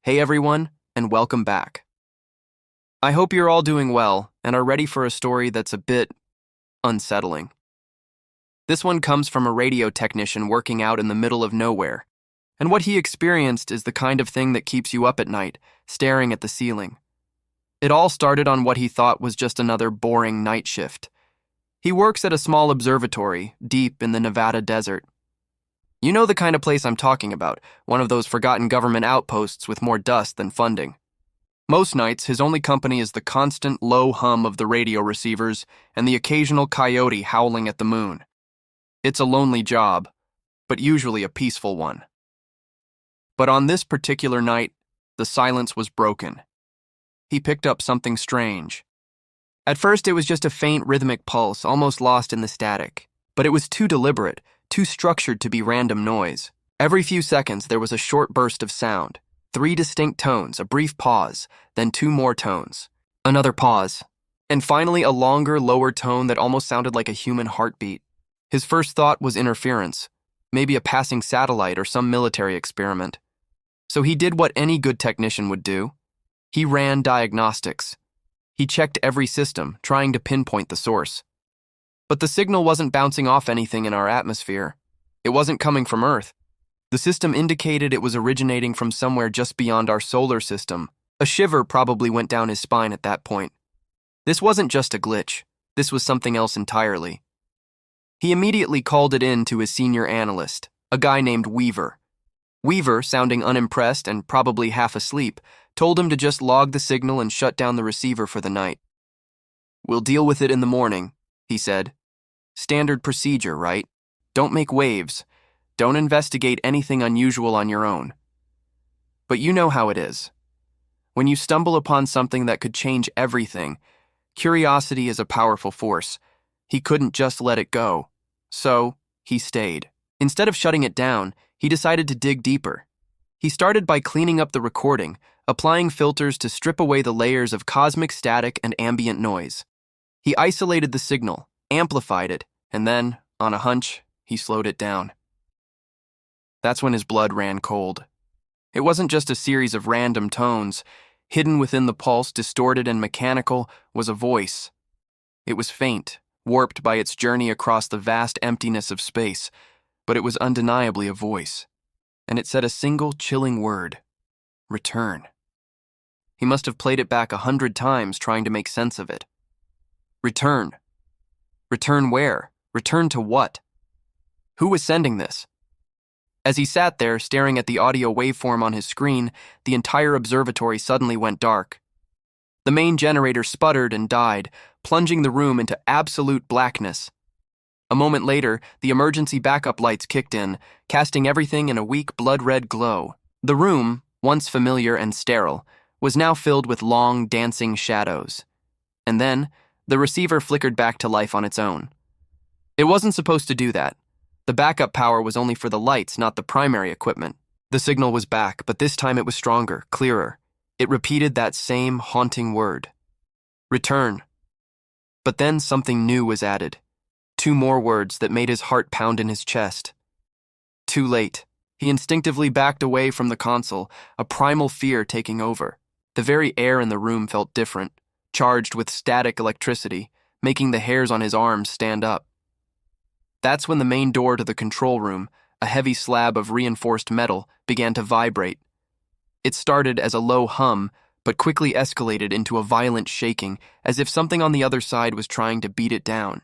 Hey everyone, and welcome back. I hope you're all doing well and are ready for a story that's a bit unsettling. This one comes from a radio technician working out in the middle of nowhere, and what he experienced is the kind of thing that keeps you up at night, staring at the ceiling. It all started on what he thought was just another boring night shift. He works at a small observatory deep in the Nevada desert. You know the kind of place I'm talking about, one of those forgotten government outposts with more dust than funding. Most nights, his only company is the constant low hum of the radio receivers and the occasional coyote howling at the moon. It's a lonely job, but usually a peaceful one. But on this particular night, the silence was broken. He picked up something strange. At first, it was just a faint rhythmic pulse, almost lost in the static, but it was too deliberate, too structured to be random noise. Every few seconds, there was a short burst of sound. 3 distinct tones, a brief pause, then 2 more tones. Another pause, and finally a longer, lower tone that almost sounded like a human heartbeat. His first thought was interference, maybe a passing satellite or some military experiment. So he did what any good technician would do. He ran diagnostics. He checked every system, trying to pinpoint the source. But the signal wasn't bouncing off anything in our atmosphere. It wasn't coming from Earth. The system indicated it was originating from somewhere just beyond our solar system. A shiver probably went down his spine at that point. This wasn't just a glitch. This was something else entirely. He immediately called it in to his senior analyst, a guy named Weaver. Weaver, sounding unimpressed and probably half asleep, told him to just log the signal and shut down the receiver for the night. "We'll deal with it in the morning," he said. "Standard procedure, right? Don't make waves. Don't investigate anything unusual on your own." But you know how it is. When you stumble upon something that could change everything, curiosity is a powerful force. He couldn't just let it go. So, he stayed. Instead of shutting it down, he decided to dig deeper. He started by cleaning up the recording, applying filters to strip away the layers of cosmic static and ambient noise. He isolated the signal, amplified it, and then, on a hunch, he slowed it down. That's when his blood ran cold. It wasn't just a series of random tones. Hidden within the pulse, distorted and mechanical, was a voice. It was faint, warped by its journey across the vast emptiness of space, but it was undeniably a voice. And it said a single chilling word: return. He must have played it back 100 times trying to make sense of it. Return. Return where? Return to what? Who was sending this? As he sat there, staring at the audio waveform on his screen, the entire observatory suddenly went dark. The main generator sputtered and died, plunging the room into absolute blackness. A moment later, the emergency backup lights kicked in, casting everything in a weak blood-red glow. The room, once familiar and sterile, was now filled with long, dancing shadows. And then, the receiver flickered back to life on its own. It wasn't supposed to do that. The backup power was only for the lights, not the primary equipment. The signal was back, but this time it was stronger, clearer. It repeated that same haunting word: return. But then something new was added. 2 more words that made his heart pound in his chest. Too late. He instinctively backed away from the console, a primal fear taking over. The very air in the room felt different, charged with static electricity, making the hairs on his arms stand up. That's when the main door to the control room, a heavy slab of reinforced metal, began to vibrate. It started as a low hum, but quickly escalated into a violent shaking, as if something on the other side was trying to beat it down.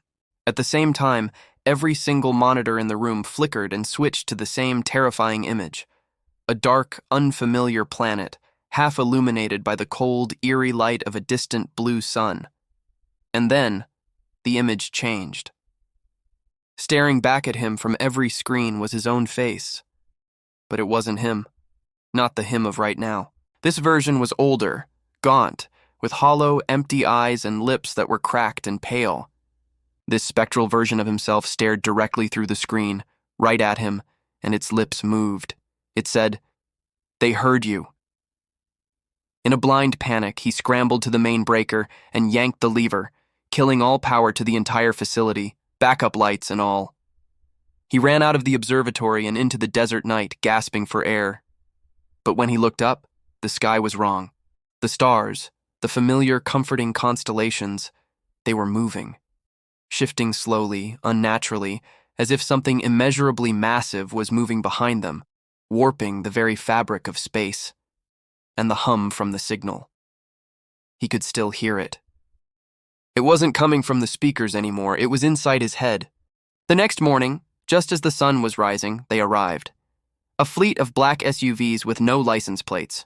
At the same time, every single monitor in the room flickered and switched to the same terrifying image. A dark, unfamiliar planet, half illuminated by the cold, eerie light of a distant blue sun. And then, the image changed. Staring back at him from every screen was his own face. But it wasn't him. Not the him of right now. This version was older, gaunt, with hollow, empty eyes and lips that were cracked and pale. This spectral version of himself stared directly through the screen, right at him, and its lips moved. It said, "They heard you." In a blind panic, he scrambled to the main breaker and yanked the lever, killing all power to the entire facility, backup lights and all. He ran out of the observatory and into the desert night, gasping for air. But when he looked up, The sky was wrong. The stars, the familiar, comforting constellations, they were moving, shifting slowly, unnaturally, as if something immeasurably massive was moving behind them, warping the very fabric of space. And the hum from the signal. He could still hear it. It wasn't coming from the speakers anymore, it was inside his head. The next morning, just as the sun was rising, they arrived. A fleet of black SUVs with no license plates.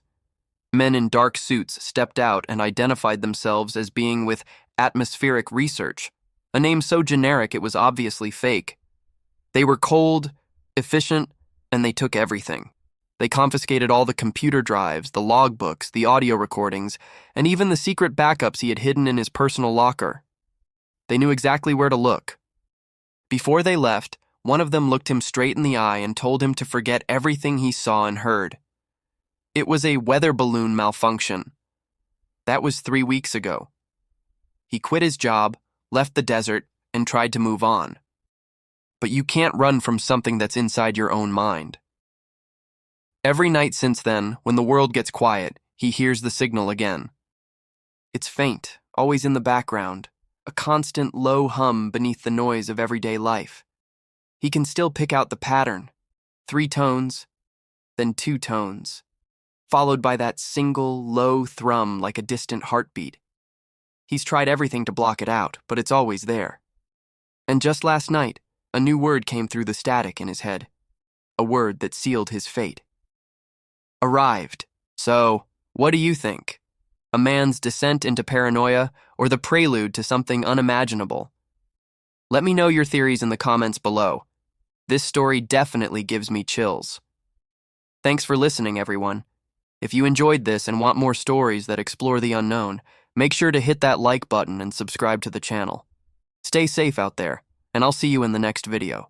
Men in dark suits stepped out and identified themselves as being with Atmospheric Research, a name so generic it was obviously fake. They were cold, efficient, and they took everything. They confiscated all the computer drives, the logbooks, the audio recordings, and even the secret backups he had hidden in his personal locker. They knew exactly where to look. Before they left, one of them looked him straight in the eye and told him to forget everything he saw and heard. It was a weather balloon malfunction. That was 3 weeks ago. He quit his job, left the desert, and tried to move on. But you can't run from something that's inside your own mind. Every night since then, when the world gets quiet, he hears the signal again. It's faint, always in the background, a constant low hum beneath the noise of everyday life. He can still pick out the pattern. 3 tones, then 2 tones, followed by that single, low thrum like a distant heartbeat. He's tried everything to block it out, but it's always there. And just last night, a new word came through the static in his head. A word that sealed his fate. Arrived. So, what do you think? A man's descent into paranoia, or the prelude to something unimaginable? Let me know your theories in the comments below. This story definitely gives me chills. Thanks for listening, everyone. If you enjoyed this and want more stories that explore the unknown, make sure to hit that like button and subscribe to the channel. Stay safe out there, and I'll see you in the next video.